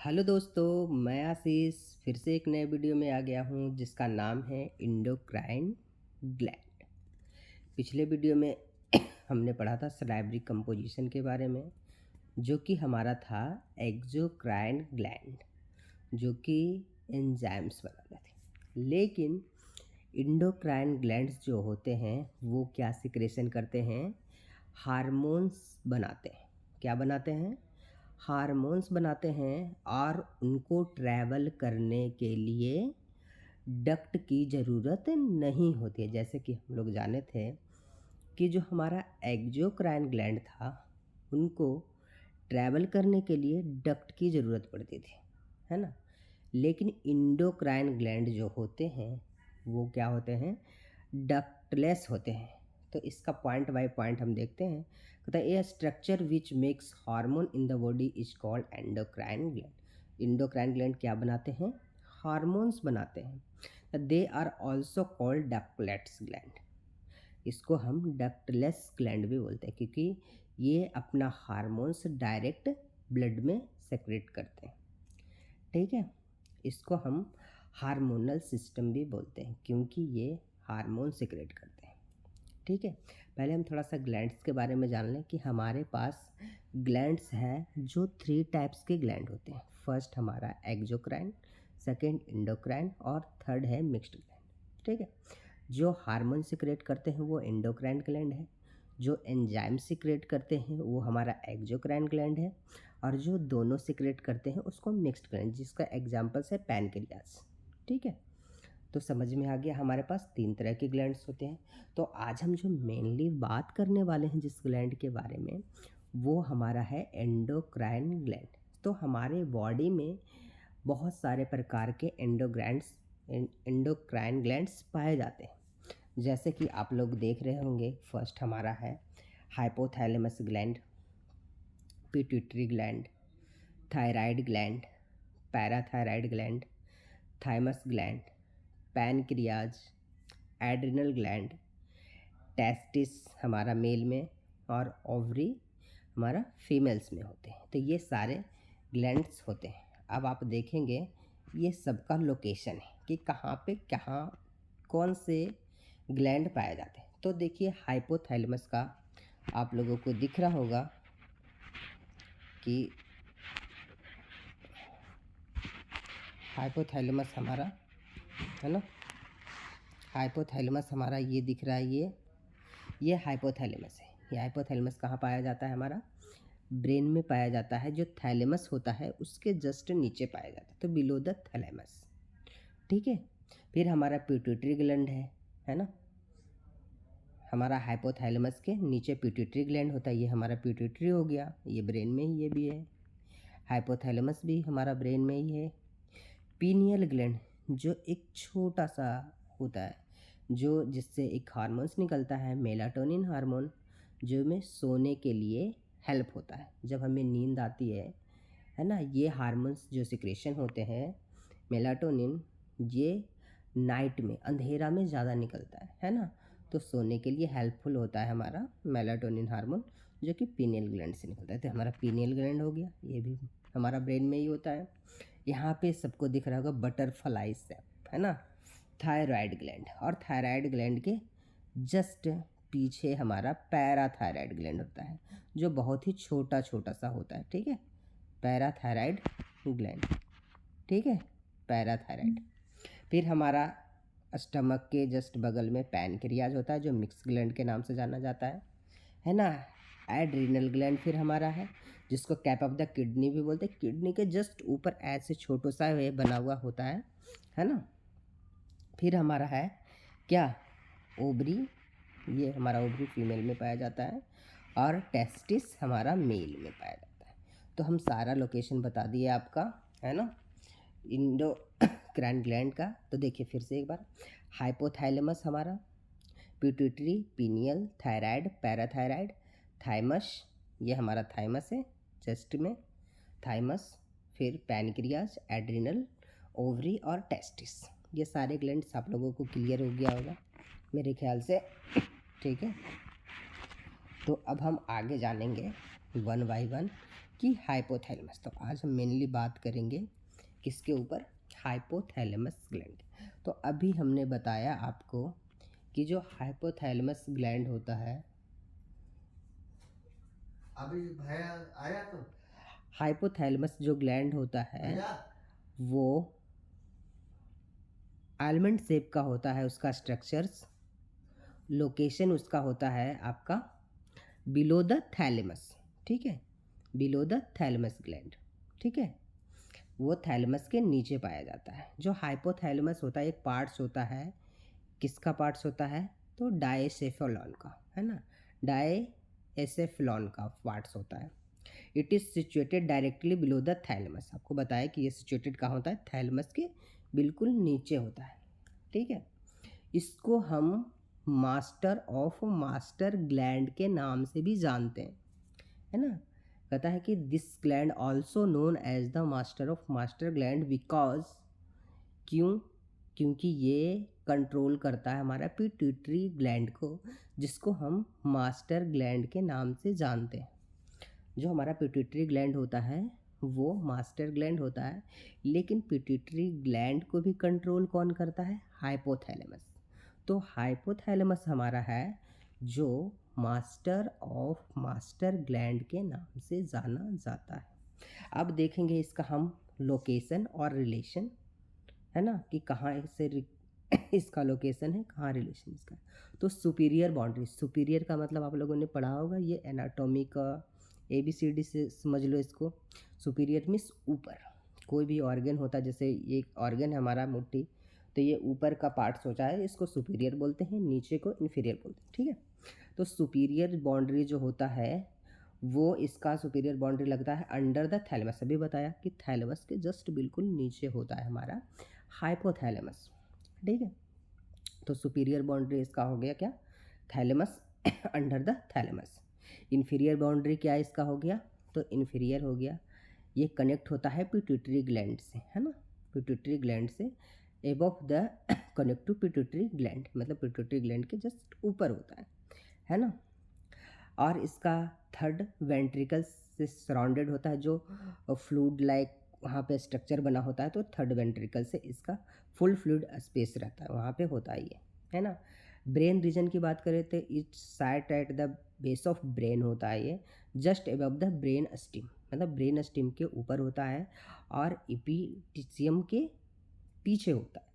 Hello दोस्तों, मैं आशीष फिर से एक नए वीडियो में आ गया हूँ जिसका नाम है इंडोक्राइन ग्लैंड। पिछले वीडियो में हमने पढ़ा था सलाइवरी कंपोजिशन के बारे में, जो कि हमारा था एक्सोक्राइन ग्लैंड, जो कि एंजाइम्स बनाते थे। लेकिन इंडोक्राइन ग्लैंड्स जो होते हैं वो क्या सिक्रेशन करते हैं? हार्मोन्स बनाते हैं। क्या बनाते हैं? हार्मोन्स बनाते हैं। और उनको ट्रैवल करने के लिए डक्ट की ज़रूरत नहीं होती है। जैसे कि हम लोग जाने थे कि जो हमारा एक्सोक्राइन ग्लैंड था, उनको ट्रैवल करने के लिए डक्ट की ज़रूरत पड़ती थी, है ना। लेकिन इंडोक्राइन ग्लैंड जो होते हैं वो क्या होते हैं? डक्टलेस होते हैं। तो इसका पॉइंट बाय पॉइंट हम देखते हैं। कहता है a structure which makes hormone in the body is called endocrine gland. Endocrine gland क्या बनाते हैं? हार्मोन्स बनाते हैं। They are also called ductless gland. इसको हम डक्टलेस ग्लैंड भी बोलते हैं, क्योंकि ये अपना हार्मोन्स डायरेक्ट ब्लड में सेक्रेट करते हैं। ठीक है। इसको हम हार्मोनल सिस्टम भी बोलते हैं, क्योंकि ये हार्मोन सेक्रेट करते हैं। ठीक है। पहले हम थोड़ा सा ग्लैंड्स के बारे में जान लें कि हमारे पास ग्लैंड्स हैं जो 3 टाइप्स के ग्लैंड होते हैं। फर्स्ट हमारा एक्सोक्राइन, सेकेंड इंडोक्राइन और थर्ड है मिक्स्ड ग्लैंड। ठीक है। जो हार्मोन सिक्रेट करते हैं वो एंडोक्राइन ग्लैंड है, जो एंजाइम सिक्रेट करते हैं वो हमारा एक्सोक्राइन ग्लैंड है, और जो दोनों सिक्रेट करते हैं उसको मिक्स्ड ग्लैंड, जिसका एग्जाम्पल्स है पैनक्रियाज। ठीक है। तो समझ में आ गया हमारे पास 3 तरह के ग्लैंड्स होते हैं। तो आज हम जो मेनली बात करने वाले हैं जिस ग्लैंड के बारे में, वो हमारा है एंडोक्राइन ग्लैंड। तो हमारे बॉडी में बहुत सारे प्रकार के एंडोक्राइन ग्लैंड्स पाए जाते हैं। जैसे कि आप लोग देख रहे होंगे, फर्स्ट हमारा है hypothalamus gland, pituitary gland, thyroid gland, parathyroid gland, thymus gland, pancreas, adrenal gland, testis हमारा मेल में, और ओवरी हमारा फीमेल्स में होते हैं। तो ये सारे ग्लैंड्स होते हैं। अब आप देखेंगे ये सबका लोकेशन है कि कहाँ पे कहाँ कौन से ग्लैंड पाए जाते हैं। तो देखिए हाइपोथैलेमस का आप लोगों को दिख रहा होगा कि हाइपोथैलेमस हमारा है ना, हाइपोथैलेमस हमारा ये दिख रहा है, ये हाइपोथैलेमस है। ये हाइपोथैलेमस कहाँ पाया जाता है? हमारा ब्रेन में पाया जाता है। जो थैलेमस होता है उसके जस्ट नीचे पाया जाता है, तो बिलो द थैलेमस। ठीक है। फिर हमारा पिट्यूटरी ग्लैंड है ना। हमारा हाइपोथैलेमस के नीचे पिट्यूटरी ग्लैंड होता है, ये हमारा पिट्यूटरी हो गया, ये ब्रेन में ही ये भी है। हाइपोथैलेमस भी हमारा ब्रेन में ही है। पीनियल ग्लैंड जो एक छोटा सा होता है, जो जिससे एक हार्मोन्स निकलता है, मेलाटोनिन हार्मोन, जो में सोने के लिए हेल्प होता है। जब हमें नींद आती है ना, ये हार्मोन्स जो सिक्रेशन होते हैं मेलाटोनिन, ये नाइट में अंधेरा में ज़्यादा निकलता है ना। तो सोने के लिए हेल्पफुल होता है हमारा मेलाटोनिन हार्मोन, जो कि पीनियल ग्लैंड से निकलता है। तो हमारा पीनियल ग्लैंड हो गया, ये भी हमारा ब्रेन में ही होता है। यहाँ पे सबको दिख रहा होगा बटरफ्लाई शेप, है ना, थायराइड ग्लैंड। और थायराइड ग्लैंड के जस्ट पीछे हमारा पैराथायराइड ग्लैंड होता है, जो बहुत ही छोटा छोटा सा होता है। ठीक है। Parathyroid gland. ठीक है। पैराथायराइड। फिर हमारा स्टमक के जस्ट बगल में पैनक्रियाज होता है, जो मिक्स ग्लैंड के नाम से जाना जाता है ना। एड्रिनल ग्लैंड फिर हमारा है, जिसको कैप ऑफ द किडनी भी बोलते हैं। किडनी के जस्ट ऊपर ऐसे छोटा सा ये बना हुआ होता है ना। फिर हमारा है क्या? ओवरी। ये हमारा ओवरी फीमेल में पाया जाता है, और टेस्टिस हमारा मेल में पाया जाता है। तो हम सारा लोकेशन बता दिए आपका, है ना, इंडोक्राइन ग्लैंड का। तो देखिए फिर से एक बार, हाइपोथैलेमस हमारा, pituitary, pineal, thyroid, parathyroid, thymus, ये हमारा थाइमस है चेस्ट में, थाइमस, फिर पैनक्रियाज, एड्रिनल, ओवरी और टेस्टिस। ये सारे ग्लैंड्स आप लोगों को क्लियर हो गया होगा मेरे ख्याल से। ठीक है। तो अब हम आगे जानेंगे वन बाय वन कि हाइपोथैलेमस। तो आज हम मेनली बात करेंगे किसके ऊपर, हाइपोथैलेमस ग्लैंड। तो अभी हमने बताया आपको कि जो हाइपोथैलेमस ग्लैंड होता है, अभी भैया आया तो हाइपोथैलेमस जो ग्लैंड होता है वो आलमंड शेप का होता है। उसका स्ट्रक्चर्स, लोकेशन उसका होता है आपका बिलो द थैलेमस, ठीक है, बिलो द थैलेमस ग्लैंड, ठीक है, वो थैलेमस के नीचे पाया जाता है। जो हाइपोथैलेमस होता है एक पार्ट्स होता है, किसका पार्ट्स होता है, तो डायसेफेलॉन का, है ना, डायसेफेलॉन का पार्ट्स होता है। It is situated directly below the thalamus. आपको बताया कि ये सिचुएटेड कहाँ होता है, थैलेमस के बिल्कुल नीचे होता है, ठीक है। इसको हम मास्टर ऑफ मास्टर ग्लैंड के नाम से भी जानते हैं, है ना। कहता है कि this gland also known as the master of master gland because, क्यों, क्योंकि ये कंट्रोल करता है हमारा पिट्यूटरी ग्लैंड को, जिसको हम मास्टर ग्लैंड के नाम से जानते हैं। जो हमारा पिट्यूटरी ग्लैंड होता है वो मास्टर ग्लैंड होता है, लेकिन पिट्यूटरी ग्लैंड को भी कंट्रोल कौन करता है, हाइपोथैलेमस। तो हाइपोथैलेमस हमारा है जो मास्टर ऑफ मास्टर ग्लैंड के नाम से जाना जाता है। अब देखेंगे इसका हम लोकेशन और रिलेशन, है ना, कि कहाँ से इसका लोकेशन है, कहाँ रिलेशन इसका। तो सुपीरियर बाउंड्री, सुपीरियर का मतलब आप लोगों ने पढ़ा होगा, ये एनाटॉमी का ABCD से समझ लो इसको। सुपीरियर मीन्स ऊपर, कोई भी ऑर्गन होता है, जैसे ये ऑर्गन है हमारा मुट्ठी, तो ये ऊपर का पार्ट सोचा है, इसको सुपीरियर बोलते हैं, नीचे को इन्फीरियर बोलते हैं, ठीक है। तो सुपीरियर बाउंड्री जो होता है वो, इसका सुपीरियर बाउंड्री लगता है अंडर द थैलेमस। अभी बताया कि थैलेमस के जस्ट बिल्कुल नीचे होता है हमारा हाइपोथैलेमस, ठीक है। तो सुपीरियर बाउंड्री इसका हो गया क्या, thalamus under the thalamus. Inferior boundary क्या इसका हो गया, तो इन्फीरियर हो गया, ये कनेक्ट होता है पिट्यूटरी ग्लैंड से, है ना, पिट्यूटरी ग्लैंड से above the connect to pituitary gland, मतलब पिट्यूटरी ग्लैंड के जस्ट ऊपर होता है ना। और इसका थर्ड वेंट्रिकल से सराउंडेड होता है, जो फ्लूइड लाइक वहाँ पे स्ट्रक्चर बना होता है, तो थर्ड वेंट्रिकल से इसका फुल फ्लूइड स्पेस रहता है, वहाँ पे होता ही है ना। ब्रेन रीजन की बात करें तो it's site at the base of brain होता है ये, just above the brain stem, मतलब ब्रेन स्टिम के ऊपर होता है और इपिटिशियम के पीछे होता है,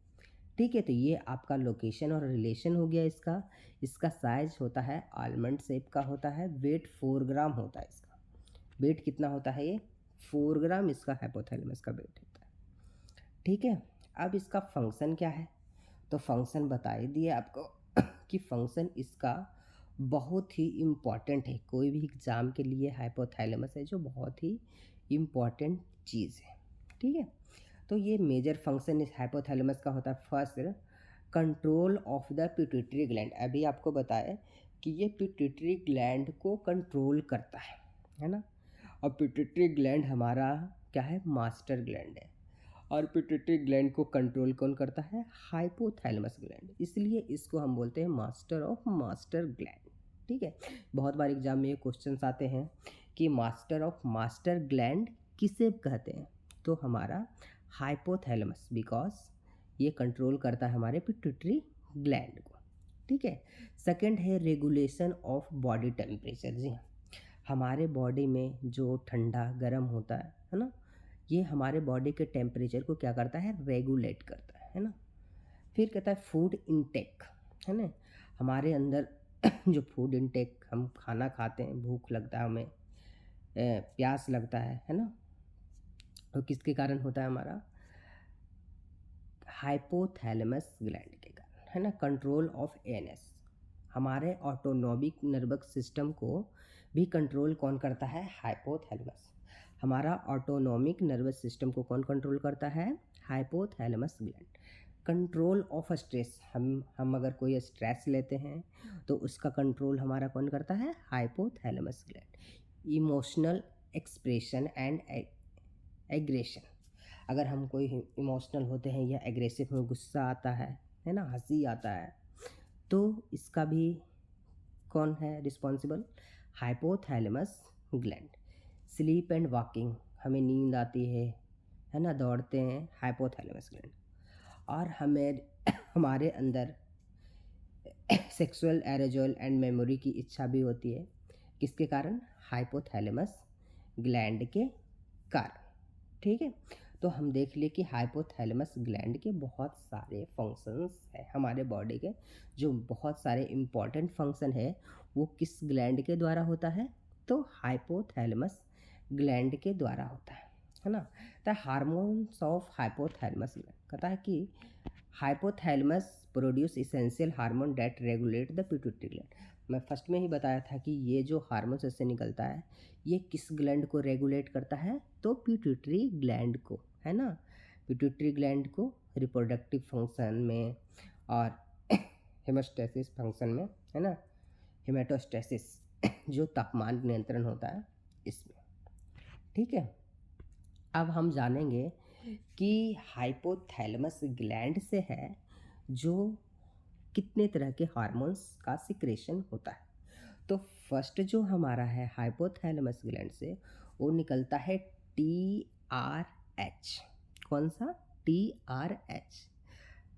ठीक है। तो ये आपका लोकेशन और रिलेशन हो गया इसका। इसका साइज होता है आलमंड शेप का होता है, वेट 4 ग्राम होता है इसका। वेट कितना होता है, ये 4 ग्राम इसका हाइपोथैलेमस का वेट होता है, ठीक है। अब इसका फंक्शन क्या है, तो फंक्शन बता ही दिए आपको कि फंक्शन इसका बहुत ही इम्पॉर्टेंट है, कोई भी एग्ज़ाम के लिए हाइपोथैलेमस है जो बहुत ही इम्पॉर्टेंट चीज़ है, ठीक है। तो ये मेजर फंक्शन इस हाइपोथैलेमस का होता है, first control of the pituitary gland. अभी आपको बताया कि ये पिट्यूटरी ग्लैंड को कंट्रोल करता है ना। और पिट्यूटरी ग्लैंड हमारा क्या है, मास्टर ग्लैंड है, और पिट्यूटरी ग्लैंड को कंट्रोल कौन करता है, हाइपोथैलेमस ग्लैंड, इसलिए इसको हम बोलते हैं मास्टर ऑफ मास्टर ग्लैंड, ठीक है। बहुत बार एग्जाम में ये क्वेश्चन आते हैं कि मास्टर ऑफ मास्टर ग्लैंड किसे कहते हैं, तो हमारा हाइपोथैलेमस, बिकॉज ये कंट्रोल करता है हमारे पिट्यूटरी ग्लैंड को, ठीक है। सेकंड है रेगुलेशन ऑफ बॉडी टेम्परेचर। जी हाँ, हमारे बॉडी में जो ठंडा गर्म होता है ना, ये हमारे बॉडी के टेम्परेचर को क्या करता है, रेगुलेट करता है ना। फिर कहता है फूड इनटेक, है ना, हमारे अंदर जो फूड इनटेक, हम खाना खाते हैं, भूख लगता है हमें, प्यास लगता है ना, तो किसके कारण होता है, हमारा हाइपोथैलेमस ग्लैंड के कारण, है ना। कंट्रोल ऑफ ANS, हमारे ऑटोनॉमिक नर्वस सिस्टम को भी कंट्रोल कौन करता है, हाइपोथैलेमस। हमारा ऑटोनॉमिक नर्वस सिस्टम को कौन कंट्रोल करता है, hypothalamus gland. Control of stress, हम अगर कोई स्ट्रेस लेते हैं तो उसका कंट्रोल हमारा कौन करता है, hypothalamus gland. Emotional expression and aggression, अगर हम कोई इमोशनल होते हैं या एग्रेसिव में, गुस्सा आता है ना, हंसी आता है, तो इसका भी कौन है responsible, hypothalamus gland. Sleep and walking, हमें नींद आती है ना, दौड़ते हैं, हाइपोथैलेमस ग्लैंड। और हमें हमारे अंदर सेक्सुअल एरोजल एंड मेमोरी की इच्छा भी होती है, किसके कारण? हाइपोथैलेमस ग्लैंड के कारण। ठीक है, तो हम देख लिए कि हाइपोथैलेमस ग्लैंड के बहुत सारे फंक्शंस हैं हमारे बॉडी के। जो बहुत सारे इम्पॉर्टेंट फंक्शन है वो किस ग्लैंड के द्वारा होता है? तो हाइपोथैलेमस ग्लैंड के द्वारा होता है ना। The hormones of hypothalamus gland कहता है कि hypothalamus produce essential hormone that regulate the pituitary gland. मैं फर्स्ट में ही बताया था कि ये जो हार्मोन इससे निकलता है ये किस ग्लैंड को रेगुलेट करता है? तो पिट्यूटरी ग्लैंड को, है ना। पिट्यूटरी ग्लैंड को रिप्रोडक्टिव फंक्शन में और हेमोस्टेसिस फंक्शन में, है ना, हेमेटोस्टेसिस जो तापमान नियंत्रण होता है इसमें। ठीक है, अब हम जानेंगे कि हाइपोथैलेमस ग्लैंड से है जो कितने तरह के हार्मोन्स का सिक्रेशन होता है। तो फर्स्ट जो हमारा है हाइपोथैलेमस ग्लैंड से वो निकलता है TRH। कौन सा? TRH,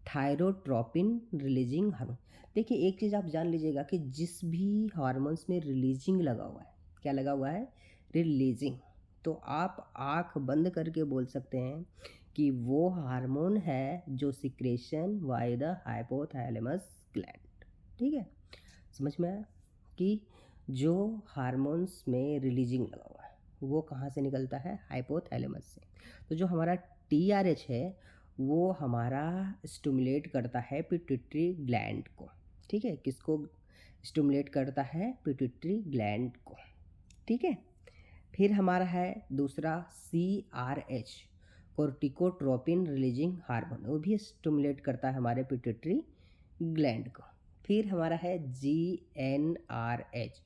thyrotropin releasing hormone. देखिए एक चीज़ आप जान लीजिएगा कि जिस भी हार्मोन्स में रिलीजिंग लगा हुआ है, क्या लगा हुआ है? रिलीजिंग। तो आप आँख बंद करके बोल सकते हैं कि वो हार्मोन है जो secretion by the hypothalamus gland. ठीक है, समझ में आया कि जो हार्मोन्स में रिलीजिंग लगा हुआ है वो कहाँ से निकलता है? हाइपोथैलेमस से। तो जो हमारा TRH है वो हमारा स्टिमुलेट करता है पिट्यूटरी ग्लैंड को। ठीक है, किसको स्टिमुलेट करता है? पिट्यूटरी ग्लैंड को। ठीक है, फिर हमारा है दूसरा CRH, कोर्टिकोट्रोपिन रिलीजिंग हार्मोन, वो भी स्टिमुलेट करता है हमारे पिट्यूटरी ग्लैंड को। फिर हमारा है GnRH,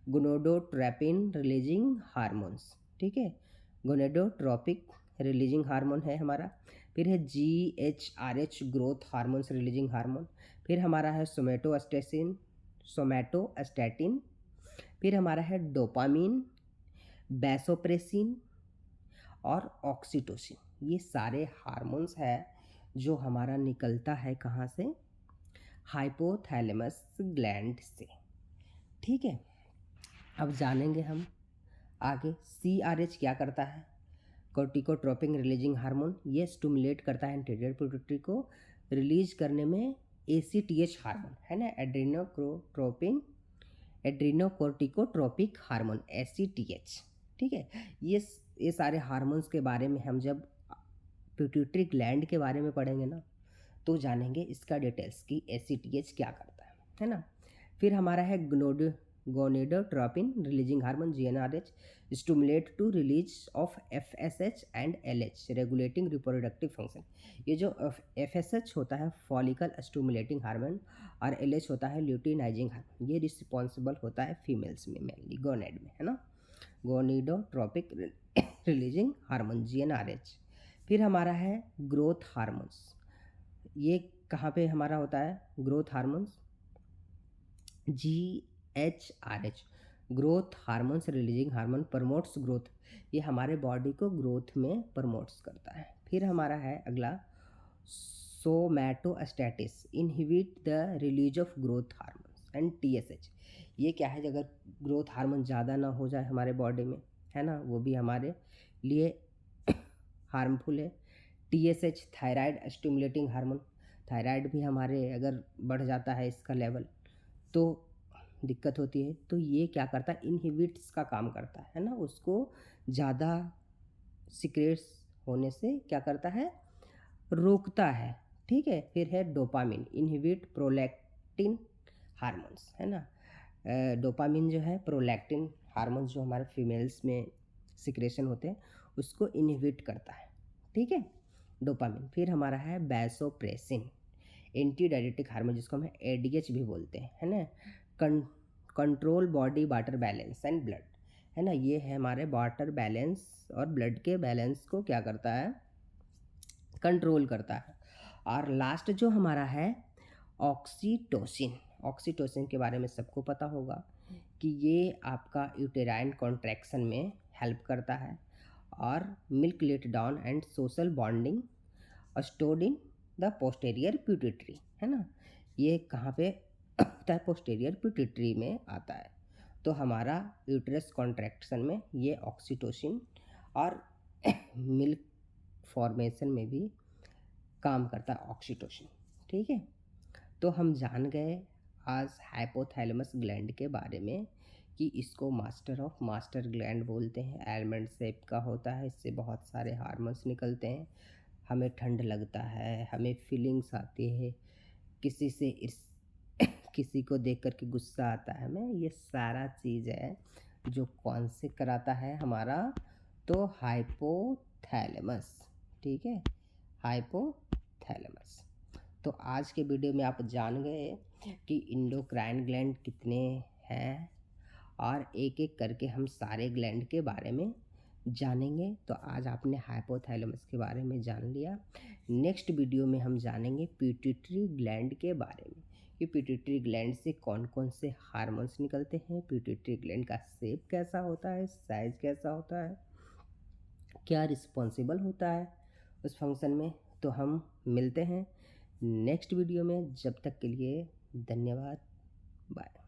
गोनाडोट्रोपिन रिलीजिंग हार्मोन्स। ठीक है, गोनाडोट्रोपिक रिलीजिंग हार्मोन है हमारा। फिर है GHRH, growth hormones releasing hormone. फिर हमारा है सोमैटोस्टैटिन। फिर हमारा है डोपामिन, वैसोप्रेसिन और ऑक्सीटोसिन। ये सारे हार्मोन्स है जो हमारा निकलता है कहाँ से? हाइपोथैलेमस ग्लैंड से। ठीक है, अब जानेंगे हम आगे CRH क्या करता है? कोर्टिकोट्रोपिन रिलीजिंग हार्मोन, ये स्टिमुलेट करता है एंटीरियर पिट्यूटरी को रिलीज करने में ACTH हार्मोन, है ना, एड्रीनोकोर्टिकोट्रोपिक हार्मोन ACTH। ठीक है, ये सारे हार्मोन्स के बारे में हम जब पिट्यूटरी ग्लैंड के बारे में पढ़ेंगे ना तो जानेंगे इसका डिटेल्स कि ACTH क्या करता है ना। फिर हमारा है gonadotropin releasing hormone GnRH, stimulate to release of FSH and LH, regulating reproductive function. ये जो FSH होता है फॉलिकल स्टिमुलेटिंग हार्मोन और LH होता है ल्यूटिनाइजिंग हार्मोन, ये रिस्पॉन्सिबल होता है फीमेल्स में, मेनली गोनेड में, है ना। गोनिडोट्रोपिक रिलीजिंग हार्मोन GnRH। फिर हमारा है ग्रोथ हार्मोन्स, ये कहाँ पे हमारा होता है? Growth hormones GHRH, growth hormones releasing hormone, promotes growth, ये हमारे बॉडी को ग्रोथ में प्रमोट्स करता है। फिर हमारा है अगला somatostatin, inhibit the release of growth hormones and TSH। ये क्या है? अगर ग्रोथ हार्मोन ज़्यादा ना हो जाए हमारे बॉडी में, है ना, वो भी हमारे लिए हार्मफुल है। TSH, thyroid stimulating hormone, thyroid भी हमारे अगर बढ़ जाता है इसका लेवल तो दिक्कत होती है। तो ये क्या करता है? इनहिबिट्स का काम करता है ना, उसको ज़्यादा सिक्रेट्स होने से क्या करता है? रोकता है। ठीक है, फिर है डोपामिन, इनहिबिट प्रोलैक्टिन हार्मोन्स, है ना। डोपामिन जो है प्रोलैक्टिन हार्मोन्स जो हमारे फीमेल्स में सिक्रेशन होते हैं उसको इनहिबिट करता है। ठीक है, डोपामिन। फिर हमारा है वैसोप्रेसिन, एंटी डायरेटिक हार्मोन जिसको हम ADH भी बोलते हैं, है ना। Control body water balance and blood, है ना, ये है हमारे वाटर बैलेंस और ब्लड के बैलेंस को क्या करता है? कंट्रोल करता है। और लास्ट जो हमारा है ऑक्सीटोसिन, ऑक्सीटोसिन के बारे में सबको पता होगा कि ये आपका यूटेराइन कॉन्ट्रैक्शन में हेल्प करता है। और milk let down and social bonding stored in the posterior pituitary, है ना। ये कहाँ पे होता है? पोस्टेरियर पिट्यूटरी में आता है। तो हमारा यूट्रस कॉन्ट्रैक्शन में ये ऑक्सीटोसिन और मिल्क फॉर्मेशन में भी काम करता है ऑक्सीटोसिन। ठीक है, तो हम जान गए आज हाइपोथैलेमस ग्लैंड के बारे में कि इसको मास्टर ग्लैंड बोलते हैं। आलमंड शेप का होता है, इससे बहुत सारे हार्मोन्स निकलते हैं। हमें ठंड लगता है, हमें फीलिंग्स आती है, किसी से किसी को देख कर के गुस्सा आता है हमें। ये सारा चीज़ है जो कौन से कराता है हमारा? तो हाइपोथैलेमस। ठीक है, हाइपोथैलेमस। तो आज के वीडियो में आप जान गए कि इंडोक्राइन ग्लैंड कितने हैं, और एक एक करके हम सारे ग्लैंड के बारे में जानेंगे। तो आज आपने हाइपोथैलेमस के बारे में जान लिया। नेक्स्ट वीडियो में हम जानेंगे पिट्यूटरी ग्लैंड के बारे में कि पिट्यूटरी ग्लैंड से कौन कौन से हार्मोन्स निकलते हैं, पिट्यूटरी ग्लैंड का शेप कैसा होता है, साइज कैसा होता है, क्या रिस्पॉन्सिबल होता है उस फंक्शन में। तो हम मिलते हैं नेक्स्ट वीडियो में। जब तक के लिए धन्यवाद, बाय।